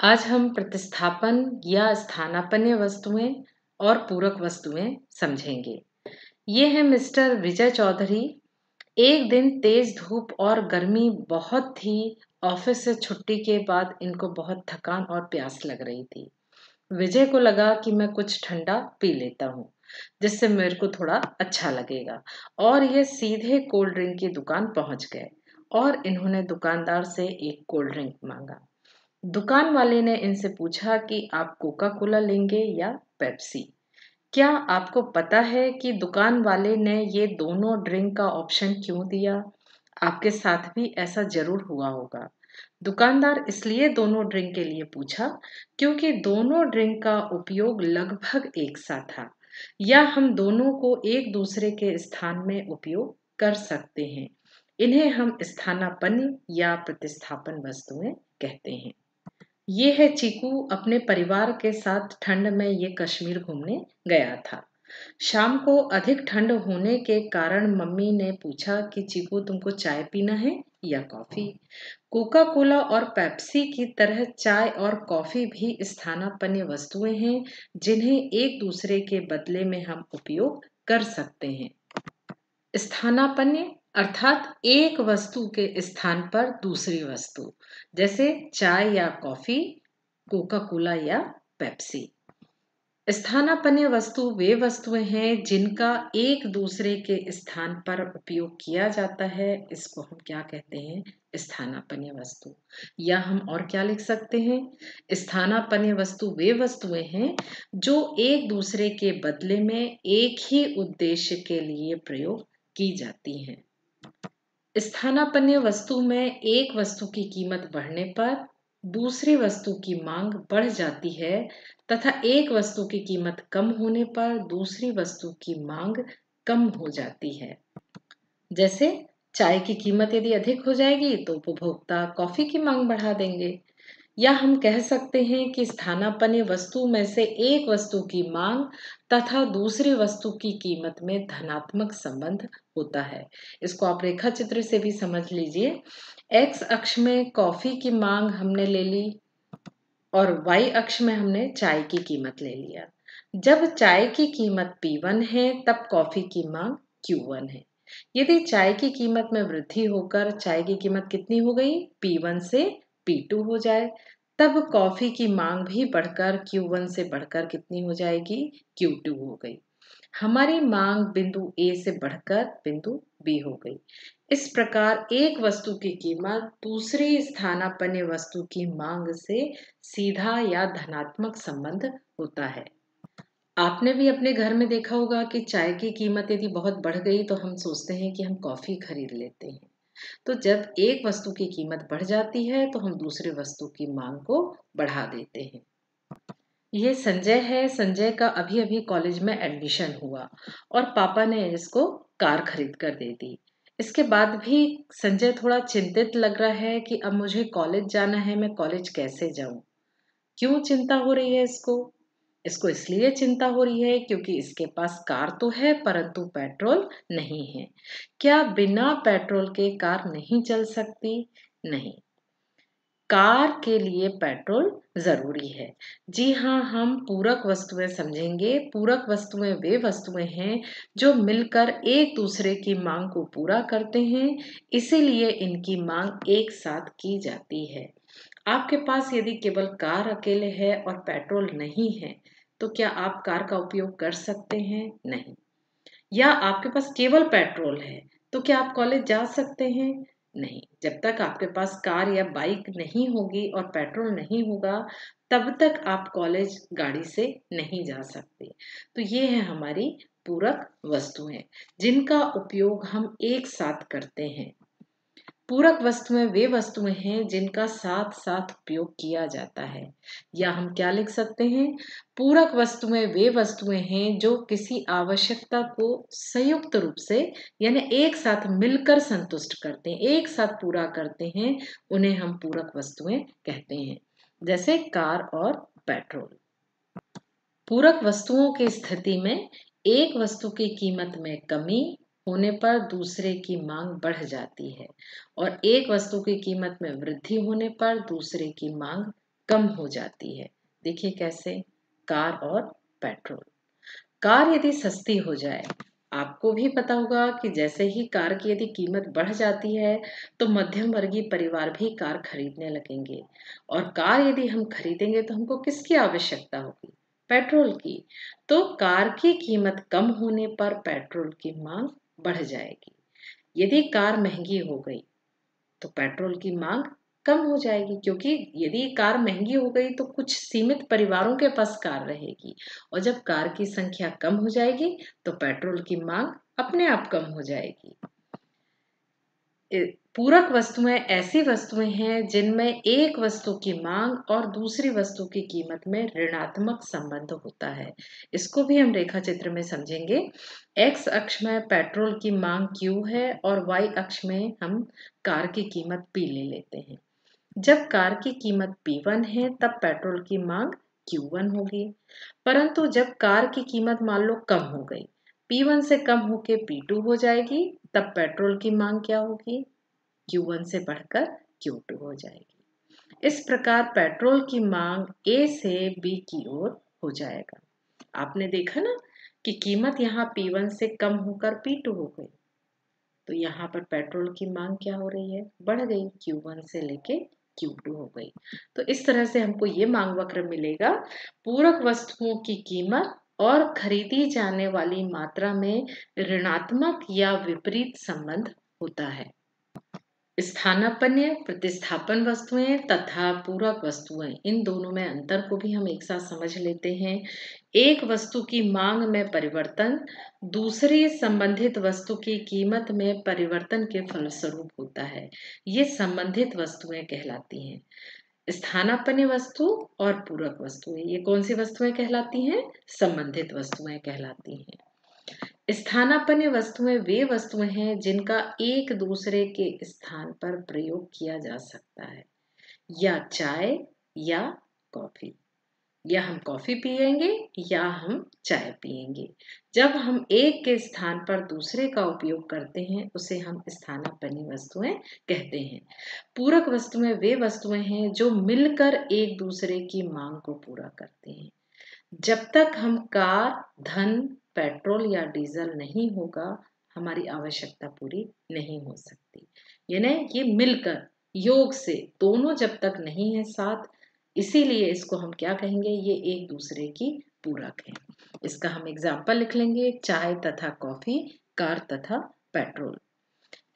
आज हम प्रतिस्थापन या स्थानापन्न वस्तुएं और पूरक वस्तुएं समझेंगे। ये है मिस्टर विजय चौधरी। एक दिन तेज धूप और गर्मी बहुत थी। ऑफिस से छुट्टी के बाद इनको बहुत थकान और प्यास लग रही थी। विजय को लगा कि मैं कुछ ठंडा पी लेता हूँ, जिससे मेरे को थोड़ा अच्छा लगेगा। और ये सीधे कोल्ड ड्रिंक की दुकान पहुंच गए और इन्होंने दुकानदार से एक कोल्ड ड्रिंक मांगा। दुकान वाले ने इनसे पूछा कि आप कोका कोला लेंगे या पेप्सी। क्या आपको पता है कि दुकान वाले ने ये दोनों ड्रिंक का ऑप्शन क्यों दिया? आपके साथ भी ऐसा जरूर हुआ होगा। दुकानदार इसलिए दोनों ड्रिंक के लिए पूछा क्योंकि दोनों ड्रिंक का उपयोग लगभग एक सा था, या हम दोनों को एक दूसरे के स्थान में उपयोग कर सकते हैं। इन्हें हम स्थानापन्न या प्रतिस्थापन वस्तुएं कहते हैं। ये है चीकू अपने परिवार के साथ ठंड में ये कश्मीर घूमने गया था। शाम को अधिक ठंड होने के कारण मम्मी ने पूछा कि चीकू तुमको चाय पीना है या कॉफी। कोका कोला और पेप्सी की तरह चाय और कॉफी भी स्थानापन्न वस्तुएं हैं, जिन्हें एक दूसरे के बदले में हम उपयोग कर सकते हैं। स्थानापन्न अर्थात एक वस्तु के स्थान पर दूसरी वस्तु, जैसे चाय या कॉफी, कोका कोला या पेप्सी। स्थानापन्न वस्तु वे वस्तुएं हैं जिनका एक दूसरे के स्थान पर उपयोग किया जाता है। इसको हम क्या कहते हैं? स्थानापन्न वस्तु। या हम और क्या लिख सकते हैं? स्थानापन्न वस्तु वे वस्तुएं हैं जो एक दूसरे के बदले में एक ही उद्देश्य के लिए प्रयोग की जाती हैं। स्थानापन्न वस्तु में एक वस्तु की कीमत बढ़ने पर दूसरी वस्तु की मांग बढ़ जाती है, तथा एक वस्तु की कीमत कम होने पर दूसरी वस्तु की मांग कम हो जाती है। जैसे चाय की कीमत यदि अधिक हो जाएगी तो उपभोक्ता कॉफी की मांग बढ़ा देंगे। या हम कह सकते हैं कि स्थानापन्न वस्तु में से एक वस्तु की मांग तथा दूसरी वस्तु की कीमत में धनात्मक संबंध होता है। इसको आप रेखा चित्र से भी समझ लीजिए। एक्स अक्ष में कॉफी की मांग हमने ले ली और वाई अक्ष में हमने चाय की कीमत ले लिया। जब चाय की कीमत P1 है तब कॉफी की मांग Q1 है। यदि चाय की कीमत में वृद्धि होकर चाय की कीमत कितनी हो गई? P1 से P2 हो जाए, तब कॉफी की मांग भी बढ़कर Q1 से बढ़कर कितनी हो जाएगी? Q2 हो गई। हमारी मांग बिंदु A से बढ़कर बिंदु B हो गई। इस प्रकार एक वस्तु की कीमत दूसरी स्थानापन्न वस्तु की मांग से सीधा या धनात्मक संबंध होता है। आपने भी अपने घर में देखा होगा कि चाय की कीमत यदि बहुत बढ़ गई तो हम सोचते हैं कि हम कॉफी खरीद लेते हैं। तो जब एक वस्तु की कीमत बढ़ जाती है तो हम दूसरे वस्तु की मांग को बढ़ा देते हैं। ये संजय है। संजय का अभी अभी कॉलेज में एडमिशन हुआ और पापा ने इसको कार खरीद कर दे दी। इसके बाद भी संजय थोड़ा चिंतित लग रहा है कि अब मुझे कॉलेज जाना है, मैं कॉलेज कैसे जाऊं। क्यों चिंता हो रही है इसको? इसको इसलिए चिंता हो रही है क्योंकि इसके पास कार तो है परंतु पेट्रोल नहीं है। क्या बिना पेट्रोल के कार नहीं चल सकती? नहीं, कार के लिए पेट्रोल जरूरी है। जी हाँ, हम पूरक वस्तुएं समझेंगे। पूरक वस्तुएं वे वस्तुएं हैं जो मिलकर एक दूसरे की मांग को पूरा करते हैं, इसीलिए इनकी मांग एक साथ की जाती है। आपके पास यदि केवल कार अकेले है और पेट्रोल नहीं है तो क्या आप कार का उपयोग कर सकते हैं? नहीं। या आपके पास केवल पेट्रोल है तो क्या आप कॉलेज जा सकते हैं? नहीं। जब तक आपके पास कार या बाइक नहीं होगी और पेट्रोल नहीं होगा तब तक आप कॉलेज गाड़ी से नहीं जा सकते। तो ये है हमारी पूरक वस्तुएं जिनका उपयोग हम एक साथ करते हैं। पूरक वस्तुएं वे वस्तुएं हैं जिनका साथ साथ उपयोग किया जाता है। या हम क्या लिख सकते हैं? पूरक वस्तुएं वे वस्तुएं हैं जो किसी आवश्यकता को संयुक्त रूप से यानी एक साथ मिलकर संतुष्ट करते हैं, एक साथ पूरा करते हैं। उन्हें हम पूरक वस्तुएं कहते हैं, जैसे कार और पेट्रोल। पूरक वस्तुओं की स्थिति में एक वस्तु की कीमत में कमी होने पर दूसरे की मांग बढ़ जाती है और एक वस्तु की कीमत में वृद्धि होने पर दूसरे की मांग कम हो जाती है। देखिए कैसे, कार और पेट्रोल। कार यदि सस्ती हो जाए, आपको भी पता होगा कि जैसे ही कार की यदि कीमत बढ़ जाती है तो मध्यम वर्गीय परिवार भी कार खरीदने लगेंगे। और कार यदि हम खरीदेंगे तो हमको किसकी आवश्यकता होगी? पेट्रोल की। तो कार की कीमत कम होने पर पेट्रोल की मांग बढ़ जाएगी। यदि कार महंगी हो गई तो पेट्रोल की मांग कम हो जाएगी, क्योंकि यदि कार महंगी हो गई तो कुछ सीमित परिवारों के पास कार रहेगी, और जब कार की संख्या कम हो जाएगी तो पेट्रोल की मांग अपने आप कम हो जाएगी। पूरक वस्तुएं ऐसी वस्तुएं हैं जिनमें एक वस्तु की मांग और दूसरी वस्तु की कीमत में ऋणात्मक संबंध होता है। इसको भी हम रेखा चित्र में समझेंगे। एक्स अक्ष में पेट्रोल की मांग Q है और वाई अक्ष में हम कार की कीमत P ले लेते हैं। जब कार की कीमत P1 है तब पेट्रोल की मांग Q1 होगी। परंतु जब कार की कीमत मान लो कम हो गई, P1 से कम होके P2 हो जाएगी, तब पेट्रोल की मांग क्या होगी? Q1 से बढ़कर Q2 हो जाएगी। इस प्रकार पेट्रोल की मांग A से B की ओर हो जाएगा। आपने देखा ना कि कीमत यहाँ P1 से कम होकर P2 हो गई, तो यहाँ पर पेट्रोल की मांग क्या हो रही है? बढ़ गई, Q1 से लेके Q2 हो गई। तो इस तरह से हमको ये मांग वक्र मिलेगा। पूरक वस्तुओं की कीमत और खरीदी जाने वाली मात्रा में ऋणात्मक या विपरीत संबंध होता है। स्थानापन्न प्रतिस्थापन वस्तुएं तथा पूरक वस्तुएं, इन दोनों में अंतर को भी हम एक साथ समझ लेते हैं। एक वस्तु की मांग में परिवर्तन दूसरी संबंधित वस्तु की कीमत में परिवर्तन के फलस्वरूप होता है। ये संबंधित वस्तुएं कहलाती हैं। स्थानापन्न वस्तु और पूरक वस्तुएं, ये कौन सी वस्तुएं कहलाती हैं? संबंधित वस्तुएं कहलाती हैं। स्थानापन्न वस्तुएं वे वस्तुएं हैं जिनका एक दूसरे के स्थान पर प्रयोग किया जा सकता है, या चाय या कॉफी, या हम कॉफी पिएंगे या हम चाय पिएंगे। जब हम एक के स्थान पर दूसरे का उपयोग करते हैं उसे हम स्थानापन्न वस्तुएं कहते हैं। पूरक वस्तुएं वे वस्तुएं हैं जो मिलकर एक दूसरे की मांग को पूरा करते हैं। जब तक हम कार, धन, पेट्रोल या डीजल नहीं होगा, हमारी आवश्यकता पूरी नहीं हो सकती। यानी ये मिलकर, योग से, दोनों जब तक नहीं है साथ, इसीलिए इसको हम क्या कहेंगे? ये एक दूसरे की पूरक है। इसका हम एग्जाम्पल लिख लेंगे, चाय तथा कॉफी, कार तथा पेट्रोल।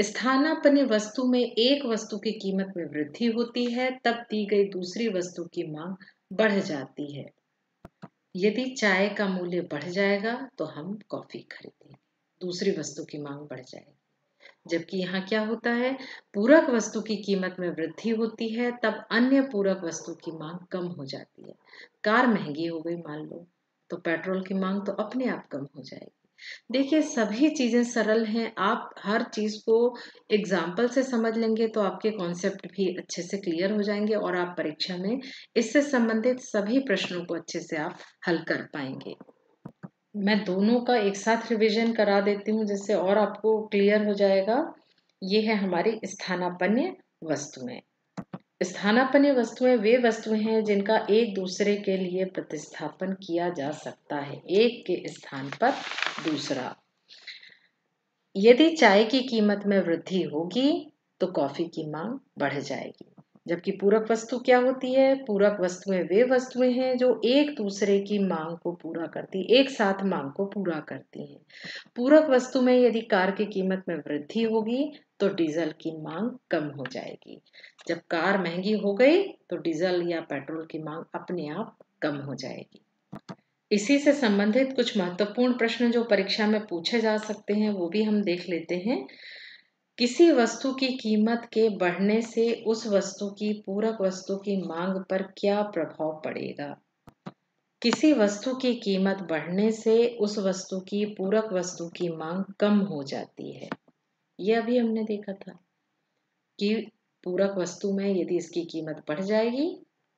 स्थानापन्न वस्तु में एक वस्तु की कीमत में वृद्धि होती है तब दी गई दूसरी वस्तु की मांग बढ़ जाती है। यदि चाय का मूल्य बढ़ जाएगा तो हम कॉफी खरीदेंगे, दूसरी वस्तु की मांग बढ़ जाएगी। जबकि यहाँ क्या होता है? पूरक वस्तु की कीमत में वृद्धि होती है तब अन्य पूरक वस्तु की मांग कम हो जाती है। कार महंगी हो गई मान लो, तो पेट्रोल की मांग तो अपने आप कम हो जाएगी। देखिए सभी चीजें सरल हैं। आप हर चीज को एग्जाम्पल से समझ लेंगे तो आपके कॉन्सेप्ट भी अच्छे से क्लियर हो जाएंगे और आप परीक्षा में इससे संबंधित सभी प्रश्नों को अच्छे से आप हल कर पाएंगे। मैं दोनों का एक साथ रिवीजन करा देती हूँ जिससे और आपको क्लियर हो जाएगा। ये है हमारी स्थानापन्न वस्तुएं। स्थानापन्न वस्तुएं वे वस्तुएं हैं जिनका एक दूसरे के लिए प्रतिस्थापन किया जा सकता है, एक के स्थान पर दूसरा। यदि चाय की कीमत में वृद्धि होगी तो कॉफी की मांग बढ़ जाएगी। जबकि पूरक वस्तु क्या होती है? पूरक वस्तुएं वे वस्तुएं हैं जो एक दूसरे की मांग को पूरा करती, एक साथ मांग को पूरा करती हैं। पूरक वस्तु में यदि कार की कीमत में वृद्धि होगी तो डीजल की मांग कम हो जाएगी। जब कार महंगी हो गई तो डीजल या पेट्रोल की मांग अपने आप कम हो जाएगी। इसी से संबंधित कुछ महत्वपूर्ण प्रश्न जो परीक्षा में पूछे जा सकते हैं वो भी हम देख लेते हैं। किसी वस्तु की कीमत के बढ़ने से उस वस्तु की पूरक वस्तु की मांग पर क्या प्रभाव पड़ेगा? किसी वस्तु की कीमत बढ़ने से उस वस्तु की पूरक वस्तु की मांग कम हो जाती है। ये अभी हमने देखा था कि पूरक वस्तु में यदि इसकी कीमत बढ़ जाएगी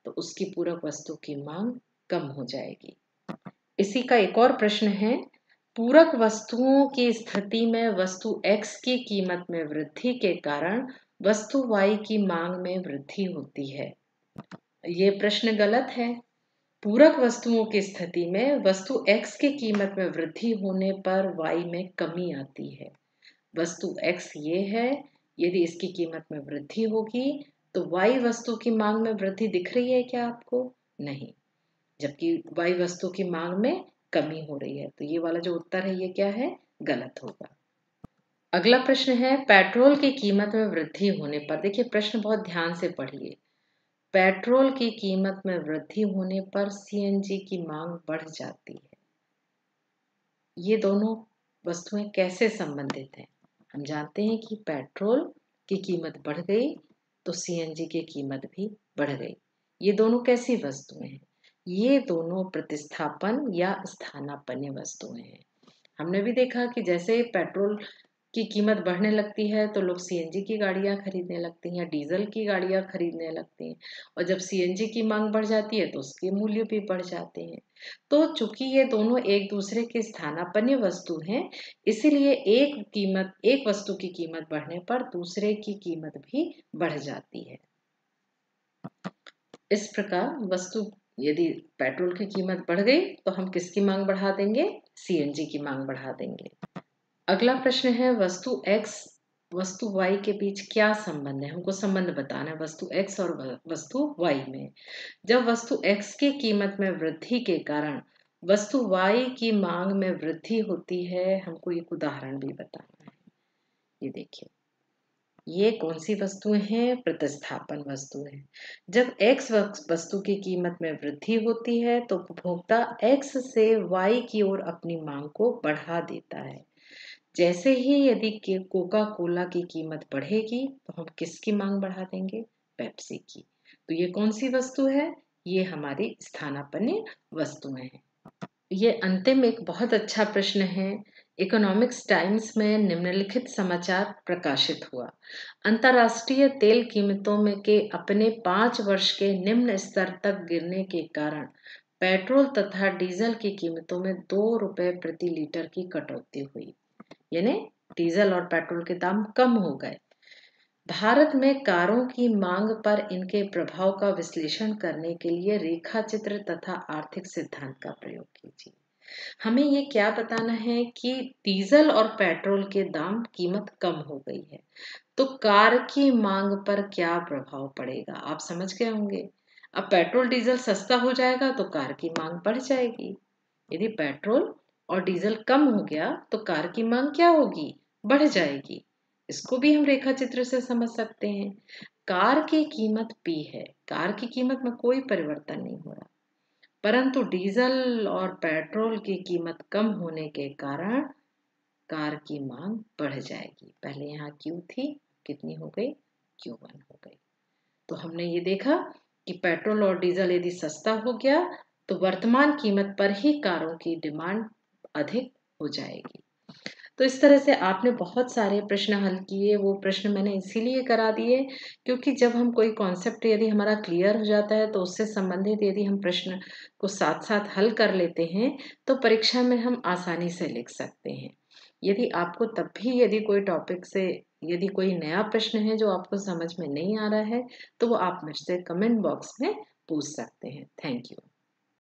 तो उसकी पूरक वस्तु की मांग कम हो जाएगी। इसी का एक और प्रश्न है, पूरक वस्तुओं की स्थिति में वस्तु X की कीमत में वृद्धि के कारण वस्तु Y की मांग में वृद्धि होती है। ये प्रश्न गलत है। पूरक वस्तुओं की स्थिति में वस्तु X की कीमत में वृद्धि होने पर Y में कमी आती है। वस्तु X ये है, यदि इसकी कीमत में वृद्धि होगी तो Y वस्तु की मांग में वृद्धि दिख रही है क्या आपको? नहीं, जबकि Y वस्तु की मांग में कमी हो रही है। तो ये वाला जो उत्तर है ये क्या है? गलत होगा। अगला प्रश्न है, पेट्रोल की कीमत में वृद्धि होने पर, देखिए प्रश्न बहुत ध्यान से पढ़िए। पेट्रोल की कीमत में वृद्धि होने पर CNG की मांग बढ़ जाती है। ये दोनों वस्तुएं कैसे संबंधित हैं? हम जानते हैं कि पेट्रोल की कीमत बढ़ गई तो CNG की कीमत भी बढ़ गई। ये दोनों कैसी वस्तुएं हैं? ये दोनों प्रतिस्थापन या स्थानापन्न वस्तुएं हैं। हमने भी देखा कि जैसे पेट्रोल की कीमत बढ़ने लगती है तो लोग CNG की गाड़ियां खरीदने लगते हैं, डीजल की गाड़ियां खरीदने लगते हैं, और जब CNG की मांग बढ़ जाती है तो उसके मूल्य भी बढ़ जाते हैं। तो चूंकि ये दोनों एक दूसरे के स्थानापन्न वस्तु हैं, इसीलिए एक वस्तु की कीमत बढ़ने पर दूसरे की कीमत भी बढ़ जाती है। इस प्रकार वस्तु, यदि पेट्रोल की कीमत बढ़ गई तो हम किसकी मांग बढ़ा देंगे? CNG की मांग बढ़ा देंगे। अगला प्रश्न है, वस्तु X वस्तु Y के बीच क्या संबंध है? हमको संबंध बताना है वस्तु X और वस्तु Y में। जब वस्तु X की कीमत में वृद्धि के कारण वस्तु Y की मांग में वृद्धि होती है, हमको एक उदाहरण भी बताना है। ये देखिए, ये कौन सी वस्तुएं हैं? प्रतिस्थापन वस्तुएं। जब X वस्तु की कीमत में वृद्धि होती है तो उपभोक्ता X से Y की ओर अपनी मांग को बढ़ा देता है। जैसे ही यदि कोका कोला की कीमत बढ़ेगी तो हम किसकी मांग बढ़ा देंगे? पेप्सी की। तो ये कौन सी वस्तु है? ये हमारी स्थानापन्न वस्तुएं हैं। ये अंतिम एक बहुत अच्छा प्रश्न है। इकोनॉमिक्स टाइम्स में निम्नलिखित समाचार प्रकाशित हुआ। अंतर्राष्ट्रीय तेल कीमतों में के अपने 5 वर्ष के निम्न स्तर तक गिरने के कारण पेट्रोल तथा डीजल की कीमतों में 2 रुपए प्रति लीटर की कटौती हुई। यानी डीजल और पेट्रोल के दाम कम हो गए। भारत में कारों की मांग पर इनके प्रभाव का विश्लेषण करने के लिए रेखा चित्र तथा आर्थिक सिद्धांत का प्रयोग कीजिए। हमें ये क्या बताना है कि डीजल और पेट्रोल के दाम कीमत कम हो गई है, तो कार की मांग पर क्या प्रभाव पड़ेगा? आप समझ गए होंगे। अब पेट्रोल डीजल सस्ता हो जाएगा तो कार की मांग बढ़ जाएगी। यदि पेट्रोल और डीजल कम हो गया तो कार की मांग क्या होगी? बढ़ जाएगी। इसको भी हम रेखा चित्र से समझ सकते हैं। कार की कीमत P है, कार की कीमत में कोई परिवर्तन नहीं हो रहा, परंतु डीजल और पेट्रोल की कीमत कम होने के कारण कार की मांग बढ़ जाएगी। पहले यहाँ Q थी, कितनी हो गई? Q1 हो गई। तो हमने ये देखा कि पेट्रोल और डीजल यदि सस्ता हो गया तो वर्तमान कीमत पर ही कारों की डिमांड अधिक हो जाएगी। तो इस तरह से आपने बहुत सारे प्रश्न हल किए। वो प्रश्न मैंने इसीलिए करा दिए क्योंकि जब हम कोई कॉन्सेप्ट यदि हमारा क्लियर हो जाता है तो उससे संबंधित यदि हम प्रश्न को साथ साथ हल कर लेते हैं तो परीक्षा में हम आसानी से लिख सकते हैं। यदि आपको तब भी यदि कोई टॉपिक से यदि कोई नया प्रश्न है जो आपको समझ में नहीं आ रहा है तो वो आप मुझसे कमेंट बॉक्स में पूछ सकते हैं। Thank you.